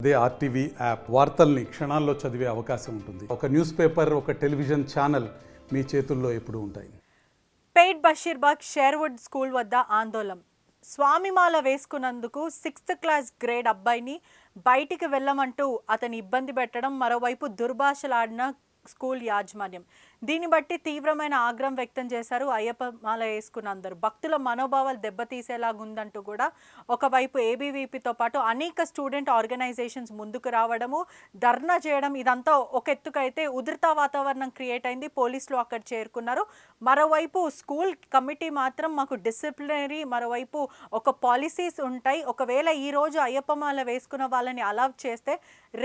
అదే RTV app వార్తల్ని క్షణాల్లో చదివే అవకాశం ఉంటుంది. ఒక న్యూస్ పేపర్, ఒక టెలివిజన్ ఛానల్ మీ చేతుల్లో ఎప్పుడూ ఉంటాయి. పేట్ బషీర్బాగ్ షేర్వుడ్ స్కూల్ వద్ద ఆందోళన. స్వామిమాల వేసుకున్నందుకు 6th క్లాస్ గ్రేడ్ అబ్బాయిని బయటికి వెళ్ళమంటూ అతని ఇబ్బంది పెట్టడం, మరోవైపు దుర్భాషలాడిన స్కూల్ యాజమాన్యం. దీన్ని బట్టి తీవ్రమైన ఆగ్రహం వ్యక్తం చేశారు అయ్యప్ప మాల వేసుకున్న అందరూ. భక్తుల మనోభావాలు దెబ్బతీసేలాగుందంటూ కూడా ఒకవైపు ఏబీవీపీతో పాటు అనేక స్టూడెంట్ ఆర్గనైజేషన్స్ ముందుకు రావడము, ధర్నా చేయడం, ఇదంతా ఒక ఎత్తుకైతే ఉధృత వాతావరణం క్రియేట్ అయింది. పోలీసులు అక్కడ చేరుకున్నారు. మరోవైపు స్కూల్ కమిటీ మాత్రం మాకు డిసిప్లినరీ, మరోవైపు ఒక పాలసీస్ ఉంటాయి, ఒకవేళ ఈరోజు అయ్యప్ప మాల వేసుకున్న వాళ్ళని అలౌ చేస్తే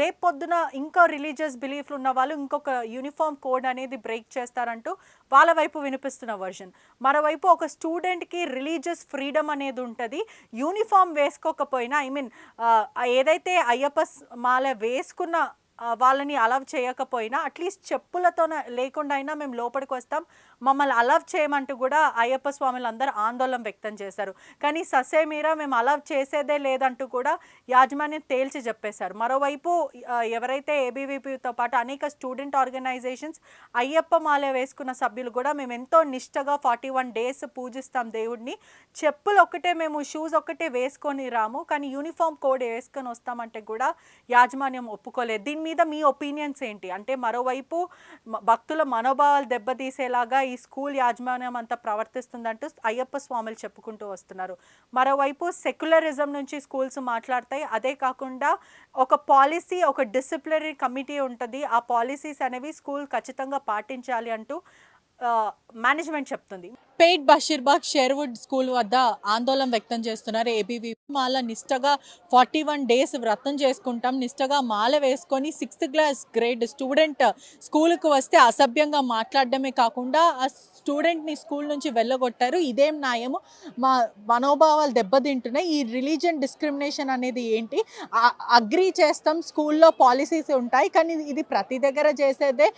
రేపు పొద్దున ఇంకో రిలీజియస్ బిలీఫ్లు ఉన్న వాళ్ళు ఇంకొక యూనిఫామ్ కోడ్ అనేది బ్రేక్ చేస్తారంటూ వాళ్ళ వైపు వినిపిస్తున్న వర్షన్. మరోవైపు ఒక స్టూడెంట్కి రిలీజియస్ ఫ్రీడమ్ అనేది ఉంటుంది. యూనిఫామ్ వేసుకోకపోయినా, ఏదైతే అయ్యప్ప మాల వేసుకున్న వాళ్ళని అలవ్ చేయకపోయినా అట్లీస్ట్ చెప్పులతో లేకుండా అయినా మేము లోపలికి వస్తాం, మమ్మల్ని అలవ్ చేయమంటూ కూడా అయ్యప్ప స్వాములు అందరూ ఆందోళన వ్యక్తం చేశారు. కానీ ససేమీరా మేము అలవ్ చేసేదే లేదంటూ కూడా యాజమాన్యం తేల్చి చెప్పేశారు. మరోవైపు ఎవరైతే ఏబీవీపీతో పాటు అనేక స్టూడెంట్ ఆర్గనైజేషన్స్ అయ్యప్ప మాల వేసుకున్న సభ్యులు కూడా మేము ఎంతో నిష్టగా 41 days పూజిస్తాం దేవుడిని, చెప్పులు ఒక్కటే, మేము షూస్ ఒక్కటే వేసుకొని రాము, కానీ యూనిఫామ్ కోడ్ వేసుకొని వస్తామంటే కూడా యాజమాన్యం ఒప్పుకోలేదు. దీని మీద మీ ఒపీనియన్స్ ఏంటి? అంటే మరోవైపు భక్తుల మనోభావాలు దెబ్బతీసేలాగా ఈ స్కూల్ యాజమాన్యం అంతా ప్రవర్తిస్తుందంటూ అయ్యప్ప స్వాములు చెప్పుకుంటూ వస్తున్నారు. మరోవైపు సెక్యులరిజం నుంచి స్కూల్స్ మాట్లాడతాయి. అదే కాకుండా ఒక పాలసీ, ఒక డిసిప్లినరీ కమిటీ ఉంటుంది, ఆ పాలసీస్ అనేవి స్కూల్ ఖచ్చితంగా పాటించాలి అంటూ మేనేజ్మెంట్ చెప్తుంది. పేట్ బషీర్బాగ్ షేర్వుడ్ స్కూల్ వద్ద ఆందోళన వ్యక్తం చేస్తున్నారు ఏబీవీ. మాల నిష్టగా 41 days వ్రతం చేసుకుంటాం, నిష్టగా మాల వేసుకొని 6th క్లాస్ గ్రేడ్ స్టూడెంట్ స్కూల్కి వస్తే అసభ్యంగా మాట్లాడడమే కాకుండా ఆ స్టూడెంట్ని స్కూల్ నుంచి వెళ్ళగొట్టారు. ఇదేం న్యాయము? మా మనోభావాలు దెబ్బతింటున్నాయి. ఈ రిలీజియన్ డిస్క్రిమినేషన్ అనేది ఏంటి? అగ్రీ చేస్తాం, స్కూల్లో పాలసీస్ ఉంటాయి, కానీ ఇది ప్రతి దగ్గర చేసేదే.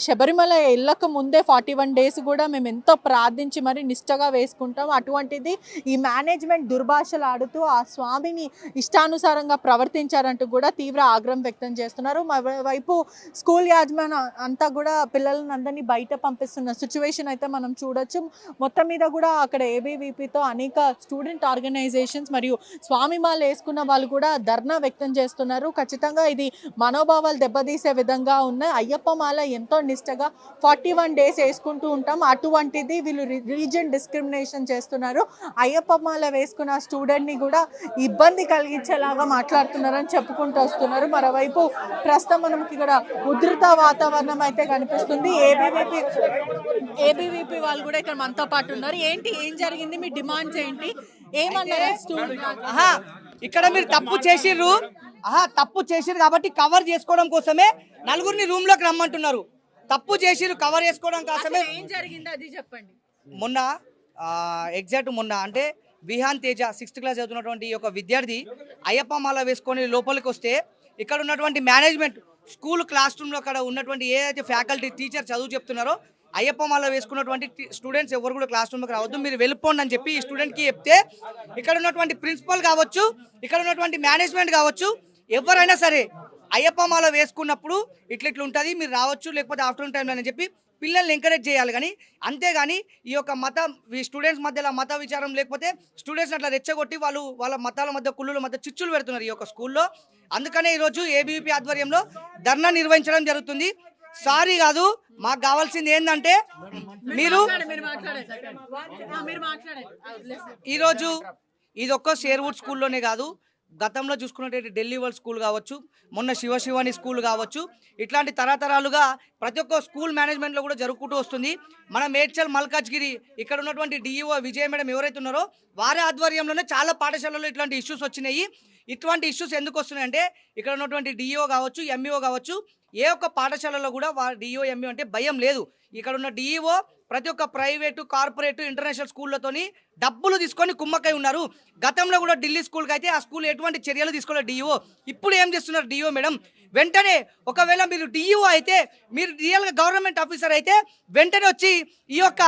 శబరిమల వెళ్ళక ముందే 41 days కూడా మేము ఎంతో ప్రార్థించి మరి నిష్టగా వేసుకుంటాం. అటువంటిది ఈ మేనేజ్మెంట్ దుర్భాషలు ఆడుతూ ఆ స్వామిని ఇష్టానుసారంగా ప్రవర్తించారంటూ కూడా తీవ్ర ఆగ్రహం వ్యక్తం చేస్తున్నారు. మరోవైపు స్కూల్ యాజమాన్యం అంతా కూడా పిల్లలను అందరినీ బయట పంపిస్తున్న సిచ్యువేషన్ అయితే మనం చూడొచ్చు. మొత్తం మీద కూడా అక్కడ ఏబీవీపీతో అనేక స్టూడెంట్ ఆర్గనైజేషన్స్ మరియు స్వామిమాల వేసుకున్న వాళ్ళు కూడా ధర్నా వ్యక్తం చేస్తున్నారు. ఖచ్చితంగా ఇది మనోభావాలు దెబ్బతీసే విధంగా ఉన్నాయి. అయ్యప్ప మాల ఎంతో నిష్టగా 41 days వేసుకుంటూ ఉంటాం, అటువంటిది వీళ్ళు రిలీజియన్ డిస్క్రిమినేషన్ చేస్తున్నారు. అయ్యప్ప మాల వేసుకున్న స్టూడెంట్ని కూడా ఇబ్బంది కలిగించేలాగా మాట్లాడుతున్నారని చెప్పుకుంటూ వస్తున్నారు. మరోవైపు ప్రస్తుతం మనకి ఇక్కడ ఉధృత వాతావరణం అయితే కనిపిస్తుంది. ఏబీవీపీ వాళ్ళు కూడా ఇక్కడ మనతో పాటు ఉన్నారు. ఏంటి, ఏం జరిగింది, మీ డిమాండ్స్ ఏంటి, ఏమన్నారు స్టూడెంట్? ఇక్కడ మీరు తప్పు చేసిర్రు కాబట్టి కవర్ చేసుకోవడం కోసమే నలుగురిని రూమ్ లోకి రమ్మంటున్నారు. తప్పు చేసిర్రు కవర్ చేసుకోవడం కోసమే. ఏం జరిగింది అది చెప్పండి. మొన్న అంటే విహాన్ తేజ 6th క్లాస్ చదువుతున్నటువంటి ఒక విద్యార్థి అయ్యప్ప మాల వేసుకొని లోపలికి వస్తే ఇక్కడ ఉన్నటువంటి మేనేజ్మెంట్ స్కూల్ క్లాస్ రూమ్లో అక్కడ ఉన్నటువంటి ఏదైతే ఫ్యాకల్టీ టీచర్ చదువు చెప్తున్నారో అయ్యప్ప మాల వేసుకున్నటువంటి స్టూడెంట్స్ ఎవరు కూడా క్లాస్ రూమ్కి రావద్దు, మీరు వెళ్ళిపోండి అని చెప్పి ఈ స్టూడెంట్కి చెప్తే ఇక్కడ ఉన్నటువంటి ప్రిన్సిపల్ కావచ్చు, ఇక్కడ ఉన్నటువంటి మేనేజ్మెంట్ కావచ్చు, ఎవరైనా సరే అయ్యప్ప మాల వేసుకున్నప్పుడు ఇట్లా ఉంటుంది, మీరు రావచ్చు, లేకపోతే ఆఫ్టర్నూన్ టైంలో అని చెప్పి పిల్లల్ని ఎంకరేజ్ చేయాలి. కానీ అంతేగాని ఈ యొక్క స్టూడెంట్స్ మధ్యలో మత విచారం లేకపోతే స్టూడెంట్స్ అట్లా రెచ్చగొట్టి వాళ్ళ మతాల మధ్య కుళ్ళుల మధ్య చిచ్చులు పెడుతున్నారు ఈ యొక్క స్కూల్లో. అందుకనే ఈరోజు ఏబీవీపీ ఆధ్వర్యంలో ధర్నా నిర్వహించడం జరుగుతుంది. సారీ కాదు, మాకు కావాల్సింది ఏంటంటే ఈరోజు ఇది ఒక్క షేర్వుడ్ స్కూల్లోనే కాదు, గతంలో చూసుకున్నట్టు ఢిల్లీ వరల్డ్ స్కూల్ కావచ్చు, మొన్న శివాని స్కూల్ కావచ్చు, ఇట్లాంటి తరతరాలుగా ప్రతి ఒక్క స్కూల్ మేనేజ్మెంట్లో కూడా జరుగుతూ వస్తుంది. మన మేడ్చల్ మల్కాజ్గిరి ఇక్కడ ఉన్నటువంటి డిఈఓ విజయ మేడం ఎవరైతే ఉన్నారో వారి ఆధ్వర్యంలోనే చాలా పాఠశాలల్లో ఇట్లాంటి ఇష్యూస్ వచ్చినాయి. ఇటువంటి ఇష్యూస్ ఎందుకు వస్తున్నాయంటే ఇక్కడ ఉన్నటువంటి డిఈఓ కావచ్చు, ఎంఈఓ కావచ్చు, ఏ ఒక్క పాఠశాలలో కూడా డిఈఓ ఎంఈఓ అంటే భయం లేదు. ఇక్కడ ఉన్న డిఈఓ ప్రతి ఒక్క ప్రైవేటు, కార్పొరేట్, ఇంటర్నేషనల్ స్కూళ్ళతోని డబ్బులు తీసుకొని కుమ్మకై ఉన్నారు. గతంలో కూడా ఢిల్లీ స్కూల్కి అయితే ఆ స్కూల్ ఎటువంటి చర్యలు తీసుకోలేదు డిఈఓ. ఇప్పుడు ఏం చేస్తున్నారు డిఈఓ మేడం? వెంటనే ఒకవేళ మీరు డిఈఓ అయితే, మీరు రియల్గా గవర్నమెంట్ ఆఫీసర్ అయితే వెంటనే వచ్చి ఈ యొక్క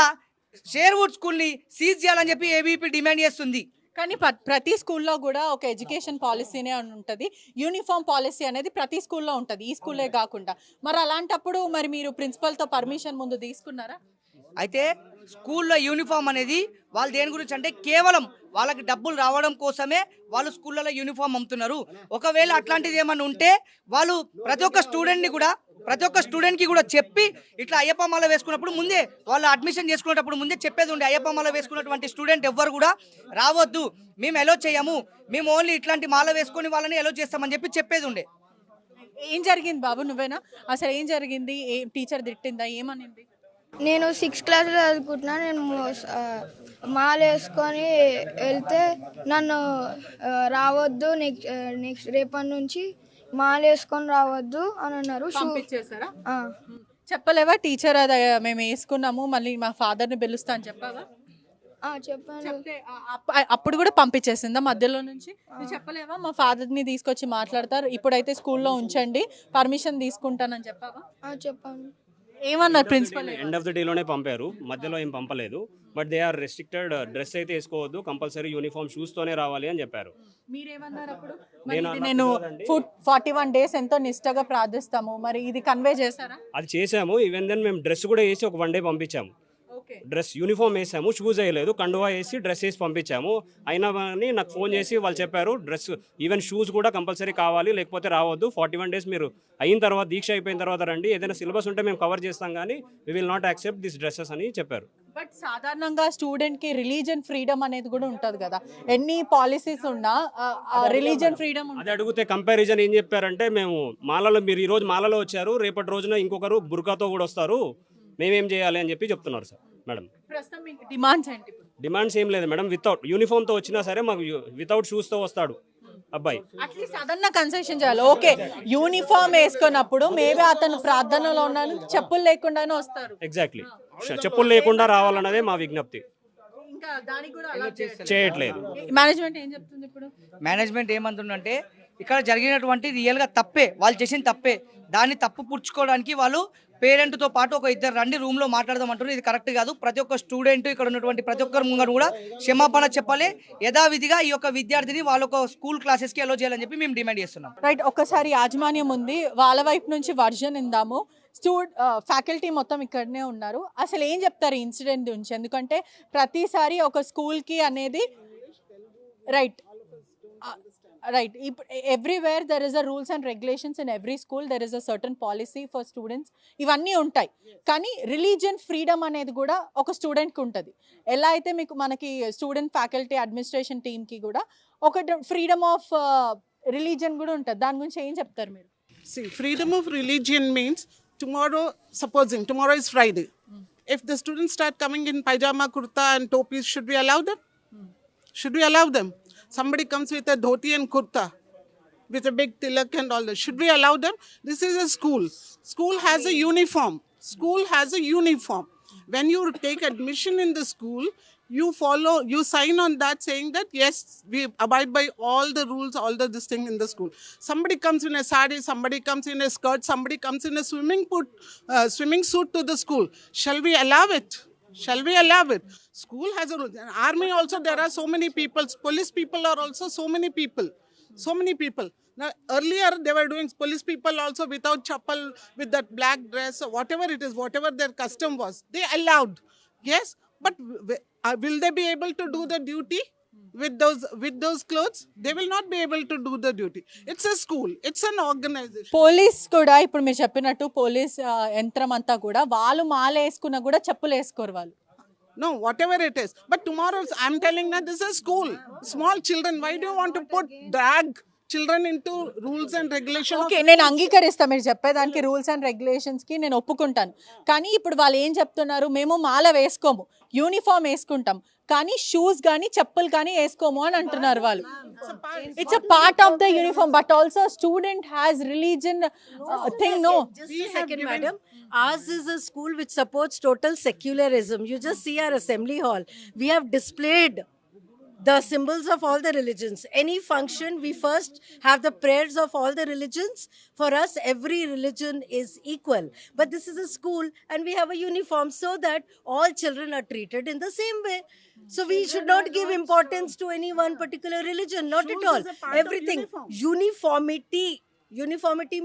షేర్వుడ్ స్కూల్ని సీజ్ చేయాలని చెప్పి ఏబీపీ డిమాండ్ చేస్తుంది. కానీ ప్రతి స్కూల్లో కూడా ఒక ఎడ్యుకేషన్ పాలసీనే అని ఉంటుంది. యూనిఫామ్ పాలసీ అనేది ప్రతి స్కూల్లో ఉంటుంది, ఈ స్కూలే కాకుండా. మరి అలాంటప్పుడు మరి మీరు ప్రిన్సిపల్తో పర్మిషన్ ముందు తీసుకున్నారా? అయితే స్కూల్లో యూనిఫామ్ అనేది వాళ్ళు దేని గురించి అంటే కేవలం వాళ్ళకి డబ్బులు రావడం కోసమే వాళ్ళు స్కూళ్ళలో యూనిఫామ్ అమ్ముతున్నారు. ఒకవేళ అట్లాంటిది ఏమన్నా ఉంటే వాళ్ళు ప్రతి ఒక్క స్టూడెంట్కి కూడా చెప్పి ఇట్లా అయ్యప్ప మాల వేసుకున్నప్పుడు ముందే వాళ్ళు అడ్మిషన్ చేసుకునేటప్పుడు ముందే చెప్పేది ఉండే, అయ్యప్ప మాల వేసుకున్నటువంటి స్టూడెంట్ ఎవ్వరు కూడా రావద్దు, మేము ఎలో చేయము, మేము ఓన్లీ ఇట్లాంటి మాల వేసుకొని వాళ్ళని ఎలో చేస్తామని చెప్పేది ఉండే. ఏం జరిగింది బాబు, నువ్వేనా? అసలు ఏం జరిగింది? టీచర్ తిట్టిందా? ఏమనింది? నేను 6th క్లాస్లో చదువుకుంటున్నా. నేను మాల వేసుకొని వెళ్తే నన్ను రావద్దు, నెక్స్ట్ రేపటి నుంచి మాల వేసుకొని రావద్దు అని అన్నారు. పంపించేశారా? చెప్పలేవా టీచర్ అది మేము వేసుకున్నాము, మళ్ళీ మా ఫాదర్ని పిలుస్తా అని చెప్పావా? చెప్పాను. చెప్తే అప్పుడు కూడా పంపించేసిందా మధ్యలో నుంచి? నువ్వు చెప్పలేవా మా ఫాదర్ని తీసుకొచ్చి మాట్లాడతారు, ఇప్పుడైతే స్కూల్లో ఉంచండి, పర్మిషన్ తీసుకుంటానని చెప్పావా? చెప్పాను. ఏమన్నారు ప్రిన్సిపల్? ఎండ్ ఆఫ్ ద డేలోనే పంపారు, మధ్యలో ఏం పంపలేదు. But they are restricted, dress అయితే వేసుకోవద్దు, కంపల్సరీ యూనిఫామ్ షూస్తోనే రావాలి అని చెప్పారు. మీరేమన్నారు అప్పుడు? నేను 41 days ఎంతో నిష్టగా ప్రార్థిస్తాము, మరి ఇది కన్వే చేశారా? అది చేసాము. ఈవెన్ దెన్ మేము డ్రెస్ కూడా వేసి ఒక 1 day పంపించాము. డ్రెస్ యూనిఫామ్ వేసాము, షూస్ వేయలేదు, కండువా వేసి డ్రెస్ వేసి పంపించాము. అయినా కానీ నాకు ఫోన్ చేసి వాళ్ళు చెప్పారు డ్రెస్ ఈవెన్ షూస్ కూడా కంపల్సరీ కావాలి, లేకపోతే రావద్దు. 41 days మీరు అయిన తర్వాత, దీక్ష అయిపోయిన తర్వాత రండి, ఏదైనా సిలబస్ ఉంటే మేము కవర్ చేస్తాం, కానీ we will not accept this dresses అని చెప్పారు. బట్ సాధారణంగా స్టూడెంట్కి రిలీజియన్ ఫ్రీడమ్ అనేది కూడా ఉంటుంది కదా, ఎన్ని పాలసీస్ ఉన్నా రిలీజియన్ ఫ్రీడమ్. అది అడిగితే కంపారిజన్ ఏం చెప్పారంటే, మేము మాలలో, మీరు ఈ రోజు మాలలో వచ్చారు, రేపటి రోజున ఇంకొకరు బుర్కాతో కూడా వస్తారు, మేమేం చేయాలి అని చెప్పి సార్. మేడం డిమాండ్స్ ఏంటి? డిమాండ్స్ ఏం లేదు మేడం, వితౌట్ యూనిఫామ్తో వచ్చినా సరే మాకు వితౌట్ షూస్తో వస్తాడు అబ్బాయి. అట్లీస్ట్ అదన్నా కన్సెషన్ చేయాలి. ఓకే, యూనిఫామ్ వేసుకున్నప్పుడు మేబీ అతను ప్రార్థనలో ఉన్నాను, చెప్పులు లేకుండానే వస్తారు. ఎగ్జాక్ట్లీ, చెప్పులు లేకుండా రావాలన్నదే మా విజ్ఞప్తి. ఇంకా దానికి కూడా అలౌ చేయట్లేదు. మేనేజ్మెంట్ ఏం చెప్తుంది ఇప్పుడు? మేనేజ్మెంట్ ఏమంటుందంటే ఇక్కడ జరిగినటువంటి రియల్గా తప్పే, వాళ్ళు చేసిన తప్పే, దాన్ని తప్పు పుచ్చుకోవడానికి వాళ్ళు పేరెంట్తో పాటు ఒక 2 రండి రూమ్లో మాట్లాడదామంటారు. ఇది కరెక్ట్ కాదు. ప్రతి ఒక్క స్టూడెంట్, ఇక్కడ ఉన్నటువంటి ప్రతి ఒక్కరి ముంగరు కూడా క్షమాపణ చెప్పాలి. యథావిధిగా ఈ యొక్క విద్యార్థిని వాళ్ళ ఒక స్కూల్ క్లాసెస్కి అలో చేయాలని చెప్పి మేము డిమాండ్ చేస్తున్నాం. రైట్, ఒక్కసారి యాజమాన్యం ఉంది, వాళ్ళ వైపు నుంచి వర్జన్ ఇందాము. ఫ్యాకల్టీ మొత్తం ఇక్కడనే ఉన్నారు. అసలు ఏం చెప్తారు ఇన్సిడెంట్ గురించి? ఎందుకంటే ప్రతిసారి ఒక స్కూల్కి అనేది right everywhere there is a rules and regulations, in every school there is a certain policy for students, ఇవన్నీ ఉంటాయి. కానీ రిలీజియన్ ఫ్రీడమ్ అనేది కూడా ఒక స్టూడెంట్కి ఉంటుంది. ఎలా అయితే మనకి స్టూడెంట్, ఫ్యాకల్టీ, అడ్మినిస్ట్రేషన్ టీమ్కి కూడా ఒక ఫ్రీడమ్ ఆఫ్ రిలీజియన్ కూడా ఉంటుంది. దాని గురించి ఏం చెప్తారు మీరు? See, freedom of religion means supposing tomorrow is Friday. If the students start coming in pajama, kurta and topis, should we allow them? Should we allow them? Somebody comes with a dhoti and kurta, with a big tilak and all that. Should we allow them? This is a school. School has a uniform. School has a uniform. When you take admission in the school, you sign on that saying that yes, we abide by all the rules, all this thing in the school. Somebody comes in a sari, somebody comes in a skirt, somebody comes in a swimming suit to the school. Shall we allow it? Shall we allow it? School has a rule. In army also there are so many people. Police people are also so many people. So many people. Now earlier they were doing police people also without chappal, with that black dress or whatever it is, whatever their custom was. They allowed. Yes, but will they be able to do the duty with those clothes? They will not be able to do the duty. It's a school. It's an organization. Police కూడా ఇప్పుడు మీరు చెప్పినట్టు police యంత్రం అంతా కూడా వాళ్ళు మాల వేసుకున్నా కూడా చెప్పులు వేసుకోరు వాళ్ళు. No, whatever it is. But tomorrow, I'm telling that this is school. Small children, why do you want to drag children into rules and regulations? Okay, నేను అంగీకరిస్తాను మీరు చెప్పేదానికి, రూల్స్ అండ్ రెగ్యులేషన్స్కి నేను ఒప్పుకుంటాను. కానీ ఇప్పుడు వాళ్ళు ఏం చెప్తున్నారు, మేము మాల వేసుకోము, యూనిఫామ్ వేసుకుంటాం, కానీ షూస్ కానీ చెప్పులు కానీ వేసుకోము అని అంటున్నారు వాళ్ళు. It's a part of the uniform, but also student has religion thing. No, just a second, madam. Ours is a school which supports total secularism. You just see our assembly hall. We have displayed the symbols of all the religions. Any function, we first have the prayers of all the religions. For us, every religion is equal. But this is a school and we have a uniform so that all children are treated in the same way. So we should not give importance to any one particular religion, not at all. Everything, uniformity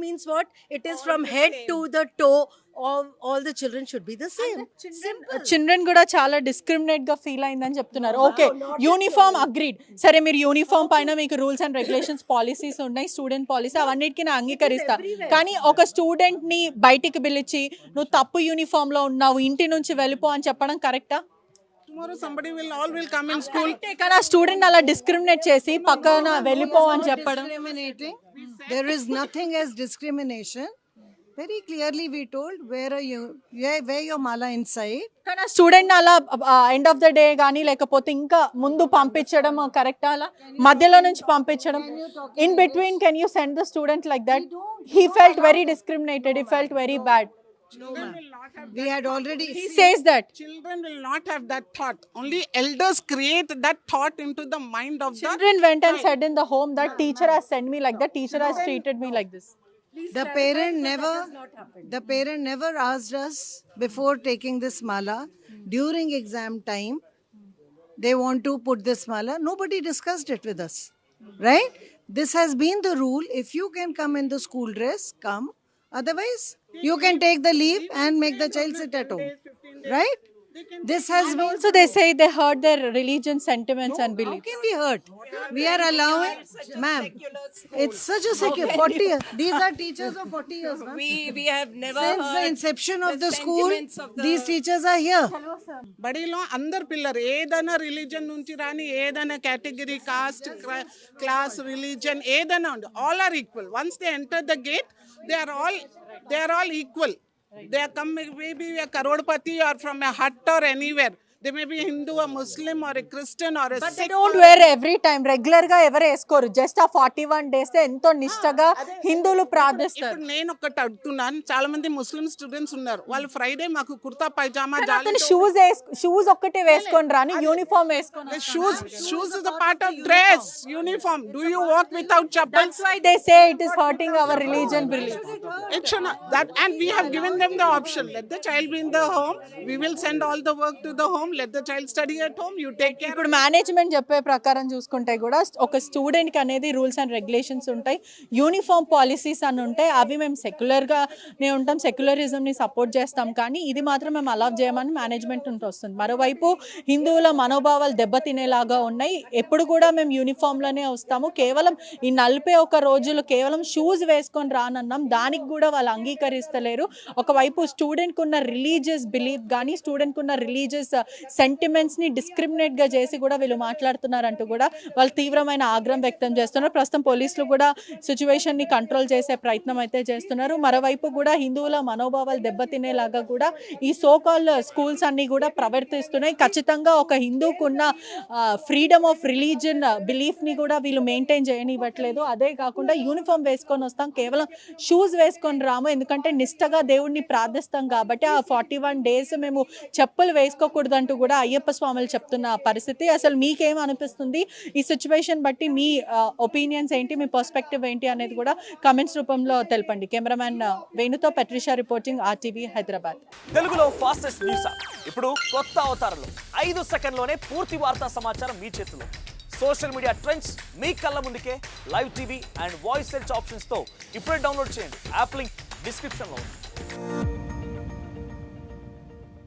means what? It is from head to the toe. All the children should be the same. Children కూడా చాలా discriminate గా feel అయిందని చెప్తున్నారు. Okay, uniform agreed. సరే, మీరు uniform పైన మీకు rules and regulations policies ఉన్నాయి, స్టూడెంట్ పాలసీ, అవన్నిటికీ నేను అంగీకరిస్తా. కానీ ఒక స్టూడెంట్ ని బయటికి పిలిచి నువ్వు తప్పు యూనిఫామ్ లో ఉన్నావు, ఇంటి నుంచి వెళ్ళిపో అని చెప్పడం కరెక్టా? Tomorrow somebody will all will come in school. కానీ ఆ స్టూడెంట్ అలా డిస్క్రిమినేట్ చేసి పక్కన వెళ్ళిపో అని చెప్పడం. Discriminating. There is nothing as discrimination. Very clearly we told wear your mala inside. కానీ ఆ స్టూడెంట్ అలా ఎండ్ ఆఫ్ ద డే కానీ లేకపోతే ఇంకా ముందు పంపించడం కరెక్టా? అలా మధ్యలో నుంచి పంపించడం, in between can you send the student like that? He felt very discriminated, he felt very bad. We had already He says that Children will not have that thought. Only elders create that thought into the mind of children went and said in the home that teacher has sent me like that, teacher has treated me like this. the parent never asked us before taking this mala during exam time. They want to put this mala. Nobody discussed it with us, right? This has been the rule. If you can come in the school dress, come. Otherwise, you can take the leave and make the child sit at home, right? This has been. Also they say they hurt their religion sentiments and How beliefs. can we hurt? We are allowing, ma'am. It's such a secure 40 years. These are teachers of 40 years, ma'am. We have never Since the inception of the school, these teachers are here. బడిలో అందరు పిల్లలు ఏదైనా religion నుంచి రాని, ఏదైనా category, cost, class, religion ఏదైనా ఉండి, all are equal. Once they enter the gate, they are all equal. They are come maybe a crorepati or from a hut or anywhere. They may be Hindu, a Muslim or a Christian or a But they Sikh. don't wear every time. Regular గా ఎవరు వేసుకోరు. Just ఆ 41 days ఎంతో నిష్టగా హిందువులు ప్రార్థిస్తారు. ఇప్పుడు నేను ఒకటి అడుగుతున్నాను, చాలా మంది ముస్లిం స్టూడెంట్స్ ఉన్నారు. వాళ్ళు ఫ్రైడే మాకు కుర్తా పైజామా, అతను షూస్ ఒక్కటే వేసుకొని రాని, యూనిఫామ్ వేసుకొని. shoes is a part of dress, uniform. Do you walk without chappals? That's why they say it is hurting our religion beliefs. It should not. That, and we have given them the option. Let the child be in the home. We will send all the work to the home. Let the child study at home. You take care. ఇప్పుడు management చెప్పే ప్రకారం చూసుకుంటే కూడా ఒక స్టూడెంట్కి అనేది rules and regulations ఉంటాయి, uniform policies అని ఉంటాయి. అవి మేము సెక్యులర్గానే ఉంటాం, సెక్యులరిజంని సపోర్ట్ చేస్తాం. కానీ ఇది మాత్రం మేము అలౌ చేయమని మేనేజ్మెంట్ ఉంటూ వస్తుంది. మరోవైపు హిందువుల మనోభావాలు దెబ్బతినేలాగా ఉన్నాయి. ఎప్పుడు కూడా మేము యూనిఫామ్లోనే వస్తాము. కేవలం ఈ 41 రోజులు కేవలం షూస్ వేసుకొని రానన్నాం, దానికి కూడా వాళ్ళు అంగీకరిస్తలేరు. ఒకవైపు స్టూడెంట్కి ఉన్న రిలీజియస్ బిలీఫ్ కానీ, స్టూడెంట్కి ఉన్న రిలీజియస్ సెంటిమెంట్స్ని డిస్క్రిమినేట్గా చేసి కూడా వీళ్ళు మాట్లాడుతున్నారంటూ కూడా వాళ్ళు తీవ్రమైన ఆగ్రహం వ్యక్తం చేస్తున్నారు. ప్రస్తుతం పోలీసులు కూడా సిచ్యువేషన్ని కంట్రోల్ చేసే ప్రయత్నం అయితే చేస్తున్నారు. మరోవైపు కూడా హిందువుల మనోభావాలు దెబ్బతినేలాగా కూడా ఈ సోకాల్ స్కూల్స్ అన్నీ కూడా ప్రవర్తిస్తున్నాయి. ఖచ్చితంగా ఒక హిందూకున్న ఫ్రీడమ్ ఆఫ్ రిలీజియన్ బిలీఫ్ని కూడా వీళ్ళు మెయింటైన్ చేయనివ్వట్లేదు. అదే కాకుండా యూనిఫామ్ వేసుకొని వస్తాం, కేవలం షూస్ వేసుకొని రాము, ఎందుకంటే నిష్టగా దేవుడిని ప్రార్థిస్తాం కాబట్టి ఆ 41 days మేము చెప్పులు వేసుకోకూడదు అంటూ కూడా అయ్యప్ప స్వాములు చెప్తున్న పరిస్థితి. అసలు మీకేం అనిపిస్తుంది ఈ సిచ్యువేషన్ బట్టి? మీ ఒపీనియన్స్ ఏంటి, మీ పర్స్పెక్టివ్ ఏంటి అనేది కూడా కమెంట్స్ రూపంలో తెలపండి. Cameraman వేణుతో పెట్రిషా reporting, RTV Hyderabad. తెలుగులో ఫాస్టెస్ట్ న్యూస్ ఇప్పుడు కొత్త అవతారంలో 5 సెకండ్లోనే పూర్తి వార్తా సమాచారం మీ చేతిలో. సోషల్ మీడియా ట్రెండ్స్ మీ కళ్ళ ముందుకే live TV and voice search ఆప్షన్స్తో ఇప్పుడే డౌన్లోడ్ చేయండి. యాప్ లింక్ డిస్క్రిప్షన్లో ఉంది.